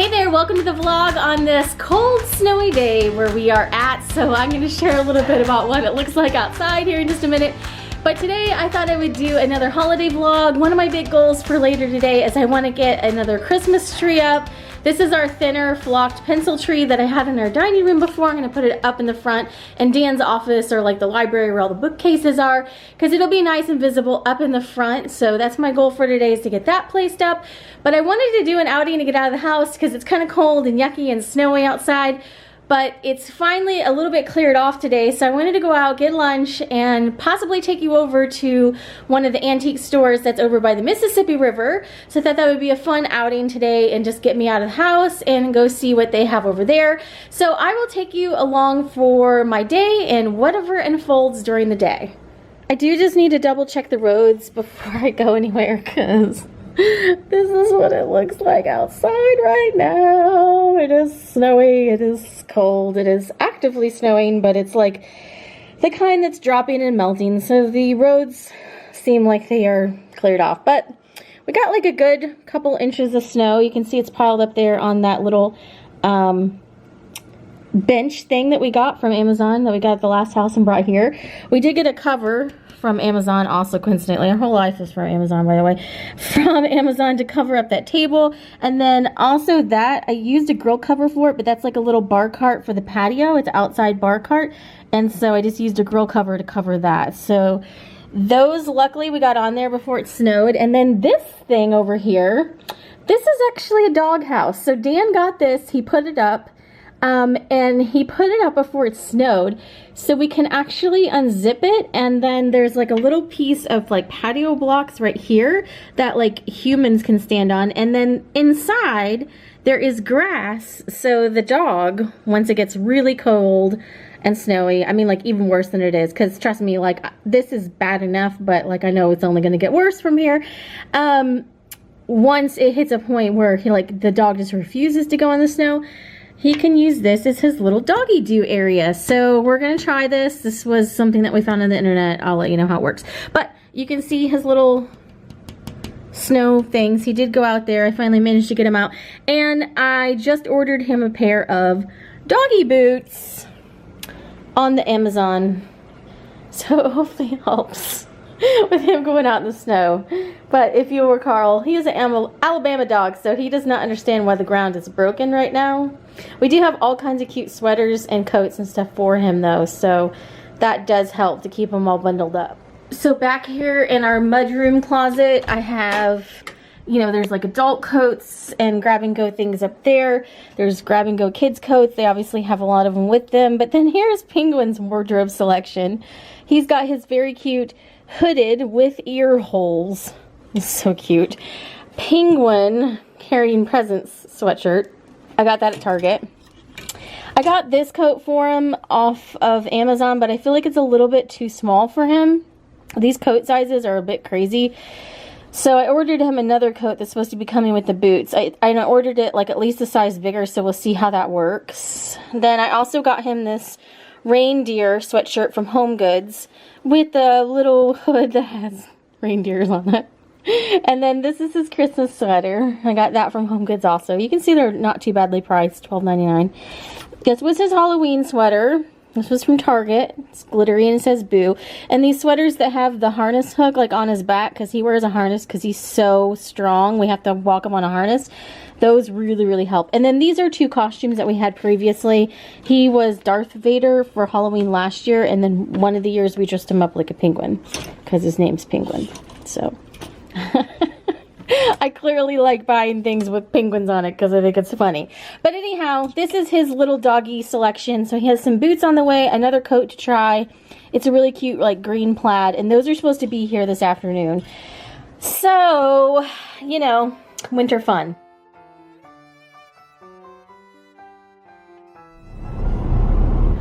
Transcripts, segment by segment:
Hey there, welcome to the vlog on this cold, snowy day where we are at. So I'm going to share a little bit about what it looks like outside here in just a minute. But today I thought I would do another holiday vlog. One of my big goals for later today is I want to get another Christmas tree up. This is our thinner flocked pencil tree that I had in our dining room before. I'm going to put it up in the front in Dan's office or like the library where all the bookcases are, because it'll be nice and visible up in the front. So that's my goal for today, is to get that placed up. But I wanted to do an outing to get out of the house because it's kind of cold and yucky and snowy outside. But it's finally a little bit cleared off today, so I wanted to go out, get lunch, and possibly take you over to one of the antique stores that's over by the Mississippi River. So I thought that would be a fun outing today and just get me out of the house and go see what they have over there. So I will take you along for my day and whatever unfolds during the day. I do just need to double check the roads before I go anywhere, because this is what it looks like outside right now. It is snowy, it is cold, it is actively snowing, but it's like the kind that's dropping and melting, so the roads seem like they are cleared off. But we got like a good couple inches of snow. You can see it's piled up there on that little bench thing that we got from Amazon, that we got at the last house and brought here. We did get a cover from Amazon also, coincidentally. Our whole life is from Amazon, by the way. From Amazon to cover up that table. And then also that, I used a grill cover for it, but that's like a little bar cart for the patio. It's an outside bar cart. And so I just used a grill cover to cover that. So those, luckily, we got on there before it snowed. And then this thing over here, this is actually a dog house. So Dan got this, he put it up. And he put it up before it snowed, so we can actually unzip it, and then there's like a little piece of like patio blocks right here that like humans can stand on, and then inside there is grass, so the dog, once it gets really cold and snowy, I mean like even worse than it is, because trust me, like this is bad enough, but like I know it's only going to get worse from here. Once it hits a point where the dog just refuses to go in the snow, he can use this as his little doggy do area. So we're gonna try this. This was something that we found on the internet. I'll let you know how it works. But you can see his little snow things. He did go out there. I finally managed to get him out. And I just ordered him a pair of doggy boots on the Amazon. So hopefully it helps with him going out in the snow. But if you recall, he is an Alabama dog, so he does not understand why the ground is broken right now. We do have all kinds of cute sweaters and coats and stuff for him though, so that does help to keep him all bundled up. So back here in our mudroom closet, I have, there's like adult coats and grab-and-go things up there. There's grab-and-go kids coats. They obviously have a lot of them with them. But then here's Penguin's wardrobe selection. He's got his very cute hooded with ear holes. It's so cute. Penguin carrying presents sweatshirt. I got that at Target. I got this coat for him off of Amazon, but I feel like it's a little bit too small for him. These coat sizes are a bit crazy. So I ordered him another coat that's supposed to be coming with the boots. I ordered it like at least a size bigger, so we'll see how that works. Then I also got him this reindeer sweatshirt from Home Goods with a little hood that has reindeers on it. And then this is his Christmas sweater. I got that from Home Goods also. You can see they're not too badly priced, $12.99. This was his Halloween sweater. This was from Target. It's glittery and it says boo. And these sweaters that have the harness hook like on his back, because he wears a harness because he's so strong. We have to walk him on a harness. Those really, really help. And then these are two costumes that we had previously. He was Darth Vader for Halloween last year, and then one of the years we dressed him up like a penguin because his name's Penguin. So I clearly like buying things with penguins on it because I think it's funny. But anyhow, this is his little doggy selection. So he has some boots on the way, another coat to try. It's a really cute like green plaid, and those are supposed to be here this afternoon. So, winter fun.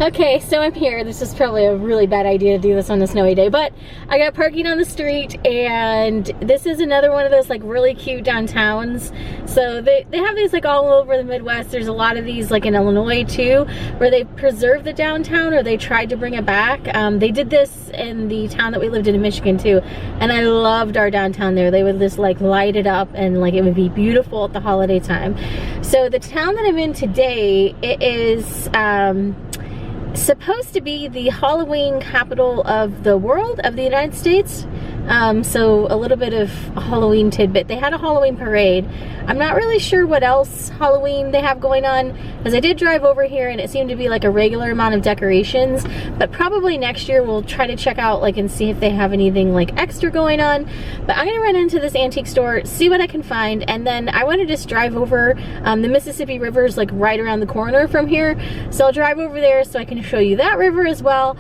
Okay, so I'm here. This is probably a really bad idea to do this on a snowy day, but I got parking on the street, and this is another one of those like really cute downtowns. So they have these like all over the Midwest. There's a lot of these like in Illinois too, where they preserve the downtown or they tried to bring it back. They did this in the town that we lived in Michigan too, and I loved our downtown there. They would just like light it up and like it would be beautiful at the holiday time. So the town that I'm in today, it is supposed to be the Halloween capital of the world, of the United States. So a little bit of a Halloween tidbit. They had a Halloween parade. I'm not really sure what else Halloween they have going on, because I did drive over here and it seemed to be like a regular amount of decorations, but probably next year we'll try to check out like and see if they have anything like extra going on. But I'm gonna run into this antique store, see what I can find, and then I want to just drive over. The Mississippi River is like right around the corner from here, so I'll drive over there so I can show you that river as well.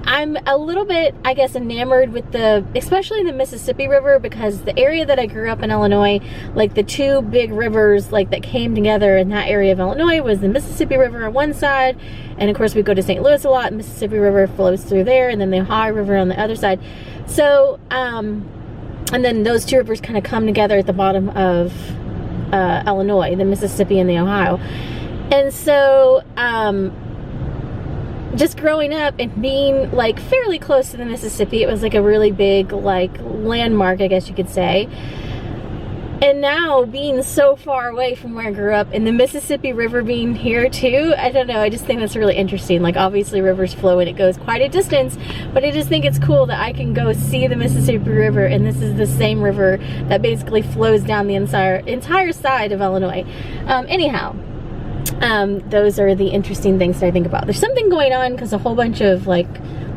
I'm a little bit, I guess, enamored with especially the Mississippi River, because the area that I grew up in Illinois, like the two big rivers like that came together in that area of Illinois was the Mississippi River on one side, and of course we go to St. Louis a lot. Mississippi River flows through there, and then the Ohio River on the other side. So, and then those two rivers kind of come together at the bottom of Illinois, the Mississippi and the Ohio. And so, just growing up and being like fairly close to the Mississippi, it was like a really big like landmark, I guess you could say. And now being so far away from where I grew up, and the Mississippi River being here too, I don't know, I just think that's really interesting. Like obviously rivers flow and it goes quite a distance, but I just think it's cool that I can go see the Mississippi River, and this is the same river that basically flows down the entire side of Illinois. Anyhow, those are the interesting things that I think about. There's something going on because a whole bunch of like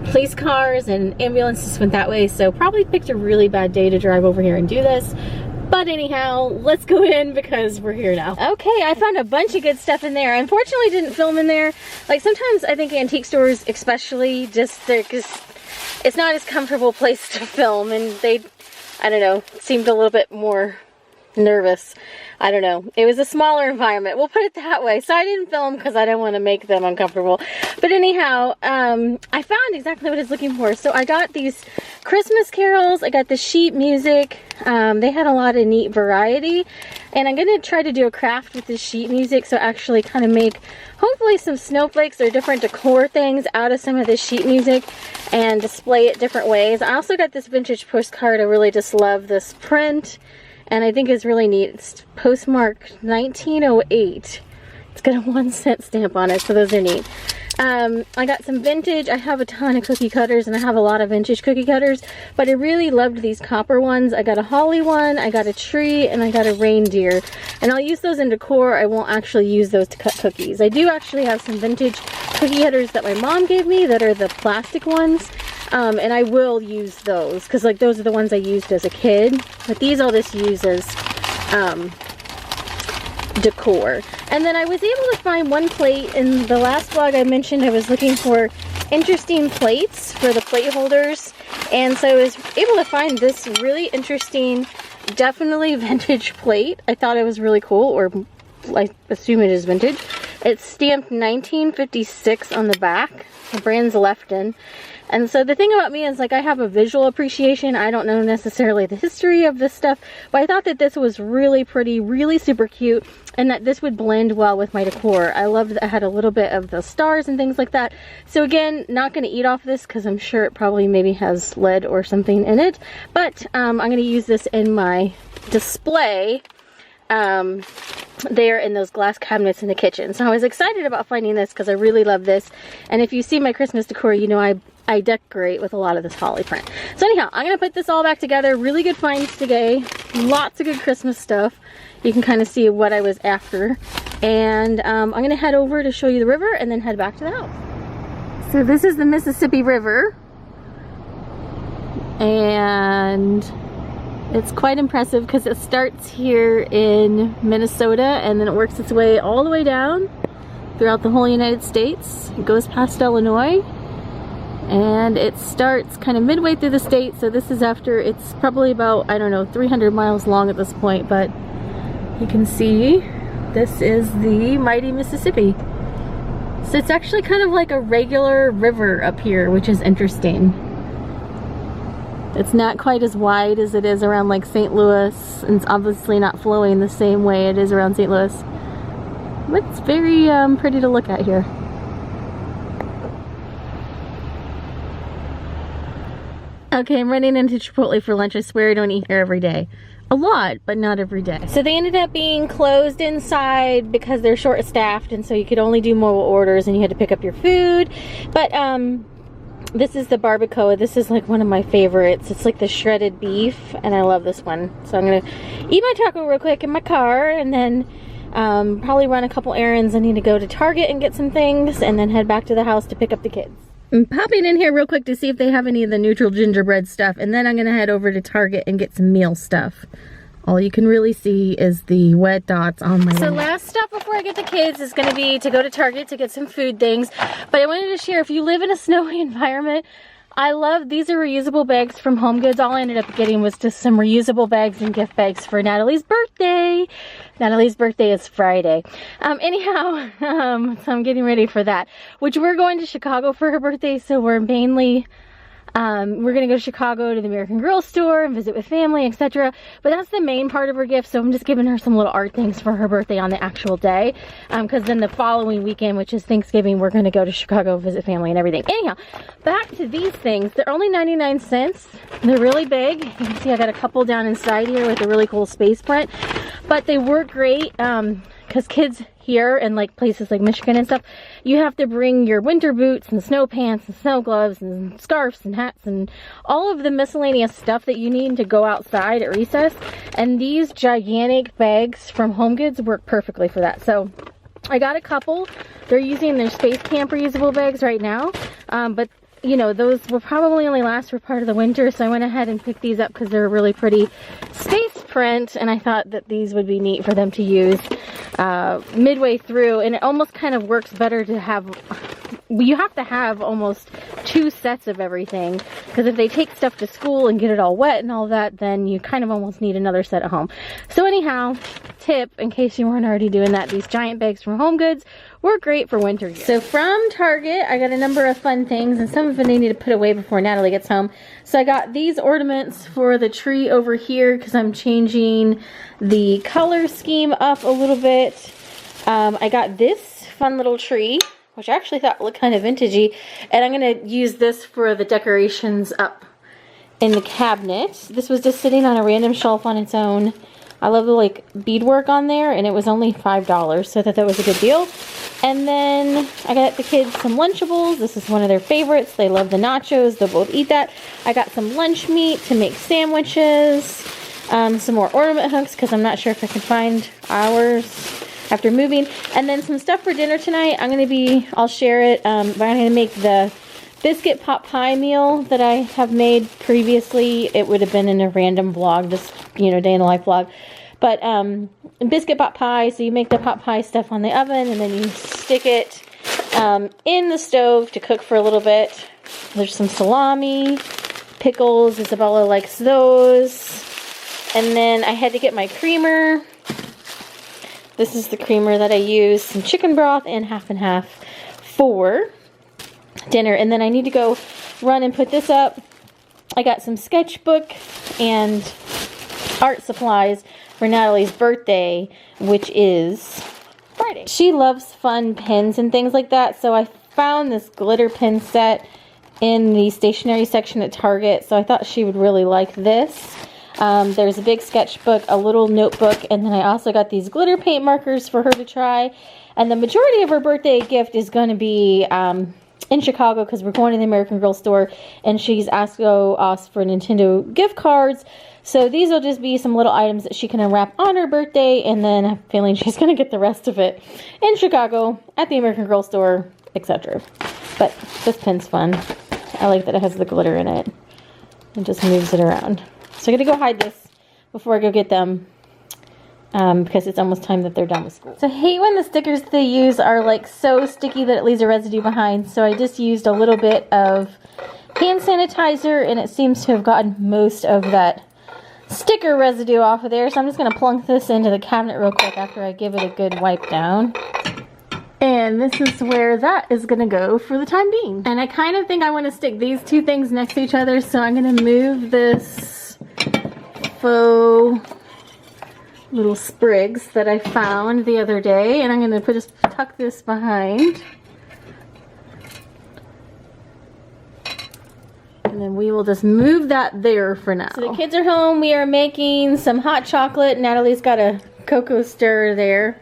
police cars and ambulances went that way, so probably picked a really bad day to drive over here and do this. But anyhow, let's go in because we're here now. Okay, I found a bunch of good stuff in there. I unfortunately didn't film in there. Like sometimes I think antique stores especially, just it's not as comfortable a place to film, and they, I don't know, seemed a little bit more nervous. I don't know. It was a smaller environment. We'll put it that way. So I didn't film because I didn't want to make them uncomfortable. But anyhow, I found exactly what I was looking for. So I got these Christmas carols. I got the sheet music. They had a lot of neat variety. And I'm going to try to do a craft with this sheet music. So actually kind of make hopefully some snowflakes or different decor things out of some of this sheet music and display it different ways. I also got this vintage postcard. I really just love this print, and I think it's really neat. It's postmarked 1908. It's got a 1-cent stamp on it, so those are neat. I got some vintage. I have a ton of cookie cutters, and I have a lot of vintage cookie cutters, but I really loved these copper ones. I got a holly one, I got a tree, and I got a reindeer. And I'll use those in decor. I won't actually use those to cut cookies. I do actually have some vintage cookie cutters that my mom gave me that are the plastic ones. And I will use those because like those are the ones I used as a kid, but these I'll just use as decor. And then I was able to find one plate. In the last vlog I mentioned I was looking for interesting plates for the plate holders, and so I was able to find this really interesting, definitely vintage plate. I thought it was really cool, or I assume it is vintage. It's stamped 1956 on the back. The brand's Lefton. And so the thing about me is like I have a visual appreciation. I don't know necessarily the history of this stuff, but I thought that this was really pretty, really super cute, and that this would blend well with my decor. I loved that I had a little bit of the stars and things like that. So again, not going to eat off this because I'm sure it probably maybe has lead or something in it, but I'm going to use this in my display there in those glass cabinets in the kitchen. So I was excited about finding this because I really love this. And if you see my Christmas decor, you know I decorate with a lot of this holly print. So anyhow, I'm going to put this all back together. Really good finds today. Lots of good Christmas stuff. You can kind of see what I was after. And I'm going to head over to show you the river and then head back to the house. So this is the Mississippi River. And it's quite impressive because it starts here in Minnesota and then it works its way all the way down throughout the whole United States. It goes past Illinois and it starts kind of midway through the state. So this is after, it's probably about, I don't know, 300 miles long at this point, but you can see this is the mighty Mississippi. So it's actually kind of like a regular river up here, which is interesting. It's not quite as wide as it is around like St. Louis, and it's obviously not flowing the same way it is around St. Louis. But it's very pretty to look at here. Okay, I'm running into Chipotle for lunch. I swear I don't eat here every day. A lot, but not every day. So they ended up being closed inside because they're short-staffed, and so you could only do mobile orders and you had to pick up your food. But this is the barbacoa. This is like one of my favorites. It's like the shredded beef, and I love this one. So I'm gonna eat my taco real quick in my car, and then probably run a couple errands. I need to go to Target and get some things, and then head back to the house to pick up the kids. I'm popping in here real quick to see if they have any of the neutral gingerbread stuff, and then I'm gonna head over to Target and get some meal stuff. All you can really see is the wet dots on my window. Last stop before I get the kids is gonna be to go to Target to get some food things. But I wanted to share, if you live in a snowy environment, I love, these are reusable bags from Home Goods. All I ended up getting was just some reusable bags and gift bags for Natalie's birthday. Natalie's birthday is Friday. Anyhow, so I'm getting ready for that. Which we're going to Chicago for her birthday, so we're mainly, we're gonna go to Chicago to the American Girl store and visit with family, etc. But that's the main part of her gift, so I'm just giving her some little art things for her birthday on the actual day. Because then the following weekend, which is Thanksgiving, we're gonna go to Chicago, visit family and everything. Anyhow, back to these things. They're only 99 cents. They're really big. You can see I got a couple down inside here with a really cool space print. But they work great, because kids here in like places like Michigan and stuff, you have to bring your winter boots and snow pants and snow gloves and scarves and hats and all of the miscellaneous stuff that you need to go outside at recess. And these gigantic bags from Home Goods work perfectly for that. So I got a couple. They're using their Space Camp reusable bags right now, but you know, those will probably only last for part of the winter, so I went ahead and picked these up because they're a really pretty space print, and I thought that these would be neat for them to use midway through. And it almost kind of works better to have, you have to have almost 2 sets of everything, because if they take stuff to school and get it all wet and all that, then you kind of almost need another set at home. So anyhow, tip, in case you weren't already doing that, these giant bags from Home Goods work great for winter gear. So from Target, I got a number of fun things, and some of it I need to put away before Natalie gets home. So I got these ornaments for the tree over here because I'm changing the color scheme up a little bit. I got this fun little tree, which I actually thought looked kind of vintagey, and I'm going to use this for the decorations up in the cabinet. This was just sitting on a random shelf on its own. I love the like beadwork on there, and it was only $5, so I thought that was a good deal. And then I got the kids some Lunchables. This is one of their favorites. They love the nachos. They'll both eat that. I got some lunch meat to make sandwiches. Some more ornament hooks because I'm not sure if I can find ours after moving. And then some stuff for dinner tonight. I'll share it. But I'm going to make the biscuit pot pie meal that I have made previously. It would have been in a random vlog, just, you know, day in the life vlog. But biscuit pot pie, so you make the pot pie stuff on the oven and then you stick it in the stove to cook for a little bit. There's some salami, pickles, Isabella likes those. And then I had to get my creamer. This is the creamer that I use, some chicken broth and half and half for dinner. And then I need to go run and put this up. I got some sketchbook and art supplies for Natalie's birthday, which is Friday. She loves fun pins and things like that, so I found this glitter pin set in the stationery section at Target, so I thought she would really like this. There's a big sketchbook, a little notebook, and then I also got these glitter paint markers for her to try. And the majority of her birthday gift is going to be in Chicago because we're going to the American Girl store, and she's asked us for Nintendo gift cards. So these will just be some little items that she can unwrap on her birthday, and then I'm feeling she's going to get the rest of it in Chicago at the American Girl store, etc. But this pin's fun. I like that it has the glitter in it. It just moves it around. So I'm going to go hide this before I go get them because it's almost time that they're done with school. So I hate when the stickers they use are like so sticky that it leaves a residue behind. So I just used a little bit of hand sanitizer, and it seems to have gotten most of that sticker residue off of there. So I'm just going to plunk this into the cabinet real quick after I give it a good wipe down. And this is where that is gonna go for the time being. And I kind of think I want to stick these two things next to each other, so I'm gonna move this faux little sprigs that I found the other day, and I'm gonna just tuck this behind. And then we will just move that there for now. So the kids are home. We are making some hot chocolate. Natalie's got a cocoa stir there.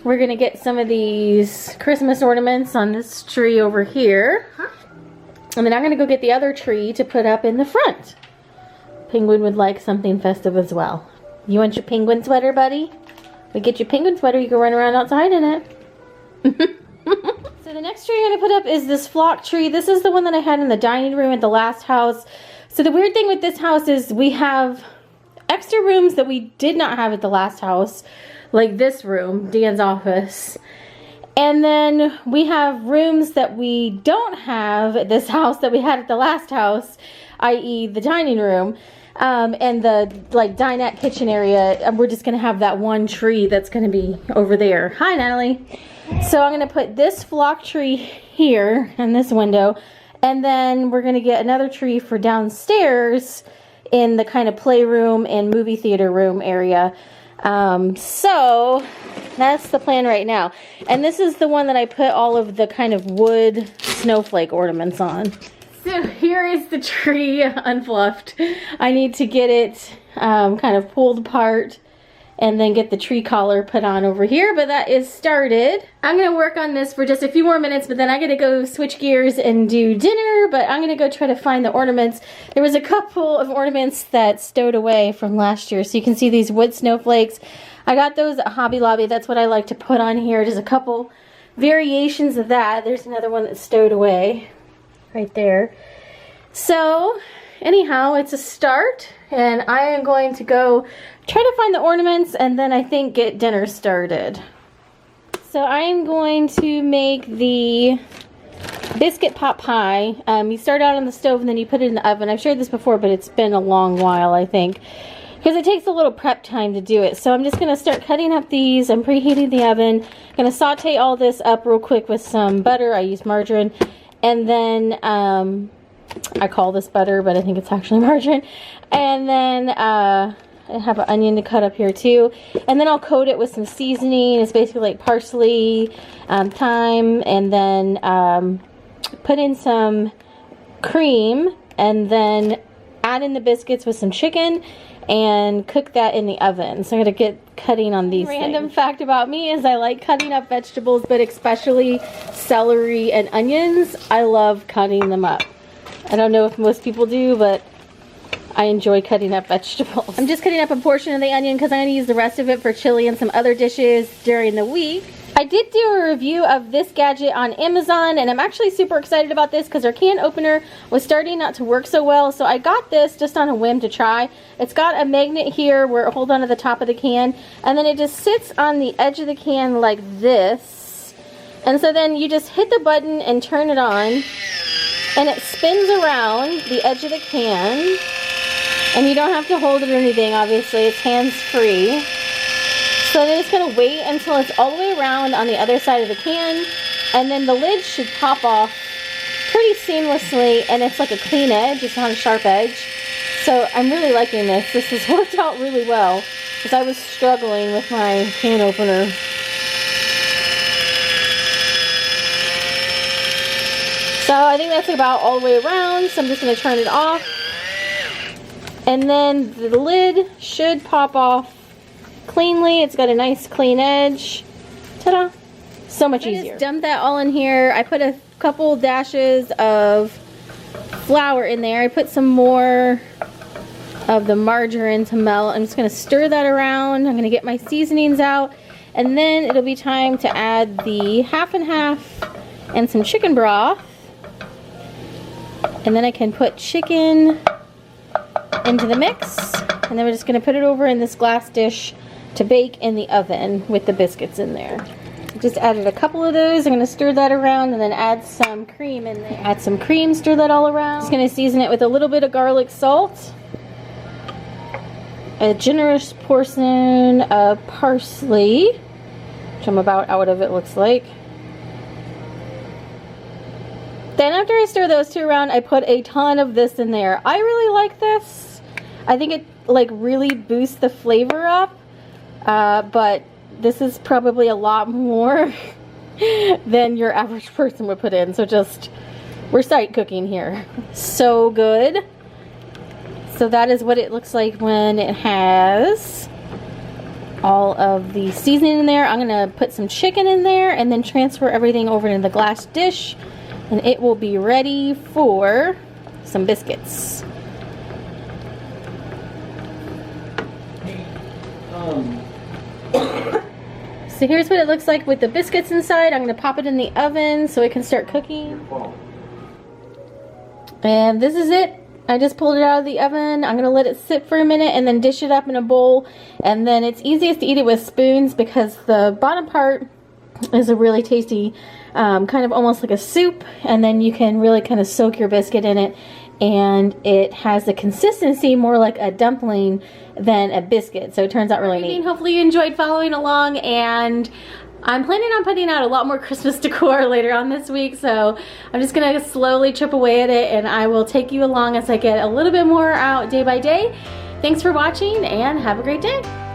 We're gonna get some of these Christmas ornaments on this tree over here. And then I'm gonna go get the other tree to put up in the front. Penguin would like something festive as well. You want your penguin sweater, buddy? We get your penguin sweater, you can run around outside in it. So the next tree I'm gonna put up is this flock tree. This is the one that I had in the dining room at the last house. So the weird thing with this house is we have extra rooms that we did not have at the last house. Like this room, Dan's office. And then we have rooms that we don't have at this house that we had at the last house, i.e. the dining room. And the like dinette kitchen area. We're just gonna have that one tree that's gonna be over there. Hi, Natalie. So I'm gonna put this flock tree here in this window. And then we're gonna get another tree for downstairs in the kind of playroom and movie theater room area. So that's the plan right now. And this is the one that I put all of the kind of wood snowflake ornaments on. So here is the tree unfluffed. I need to get it kind of pulled apart and then get the tree collar put on over here, but that is started. I'm gonna work on this for just a few more minutes, but then I gotta go switch gears and do dinner, but I'm gonna go try to find the ornaments. There was a couple of ornaments that stowed away from last year, so you can see these wood snowflakes. I got those at Hobby Lobby. That's what I like to put on here. Just a couple variations of that. There's another one that's stowed away right there. So anyhow, it's a start, and I am going to go try to find the ornaments and then I think get dinner started. So I'm going to make the biscuit pot pie. You start out on the stove and then you put it in the oven. I've shared this before, but it's been a long while, I think, because it takes a little prep time to do it. So I'm just going to start cutting up these. I'm preheating the oven. I'm going to saute all this up real quick with some butter. I use margarine. And then I call this butter, but I think it's actually margarine. And then I have an onion to cut up here too. And then I'll coat it with some seasoning. It's basically like parsley, thyme, and then put in some cream, and then add in the biscuits with some chicken and cook that in the oven. So I'm gonna get cutting on these Random things. Fact about me is I like cutting up vegetables, but especially celery and onions. I love cutting them up. I don't know if most people do, but I enjoy cutting up vegetables. I'm just cutting up a portion of the onion because I'm going to use the rest of it for chili and some other dishes during the week. I did do a review of this gadget on Amazon, and I'm actually super excited about this because our can opener was starting not to work so well. So I got this just on a whim to try. It's got a magnet here where it holds onto the top of the can, and then it just sits on the edge of the can like this. And so then you just hit the button and turn it on, and it spins around the edge of the can. And you don't have to hold it or anything, obviously. It's hands-free. So then it's going to wait until it's all the way around on the other side of the can. And then the lid should pop off pretty seamlessly. And it's like a clean edge. It's not a sharp edge. So I'm really liking this. This has worked out really well, because I was struggling with my can opener. So I think that's about all the way around. So I'm just going to turn it off. And then the lid should pop off cleanly. It's got a nice clean edge. Ta-da! So much easier. Just dump that all in here. I put a couple dashes of flour in there. I put some more of the margarine to melt. I'm just going to stir that around. I'm going to get my seasonings out. And then it'll be time to add the half and half and some chicken broth. And then I can put chicken into the mix, and then we're just going to put it over in this glass dish to bake in the oven with the biscuits in there. Just added a couple of those. I'm going to stir that around and then add some cream in there. Add some cream, stir that all around. Just going to season it with a little bit of garlic salt, a generous portion of parsley, which I'm about out of, it looks like. Then after I stir those two around, I put a ton of this in there. I really like this. I think it like really boosts the flavor up, but this is probably a lot more than your average person would put in. So just, we're sight cooking here. So good. So that is what it looks like when it has all of the seasoning in there. I'm gonna put some chicken in there and then transfer everything over into the glass dish, and it will be ready for some biscuits. So here's what it looks like with the biscuits inside. I'm gonna pop it in the oven so it can start cooking. And this is it. I just pulled it out of the oven. I'm gonna let it sit for a minute and then dish it up in a bowl. And then it's easiest to eat it with spoons because the bottom part is a really tasty, kind of almost like a soup. And then you can really kind of soak your biscuit in it. And it has the consistency more like a dumpling than a biscuit. So it turns out really neat. Hopefully you enjoyed following along, and I'm planning on putting out a lot more Christmas decor later on this week, so I'm just gonna slowly chip away at it, and I will take you along as I get a little bit more out day by day. Thanks for watching, and have a great day.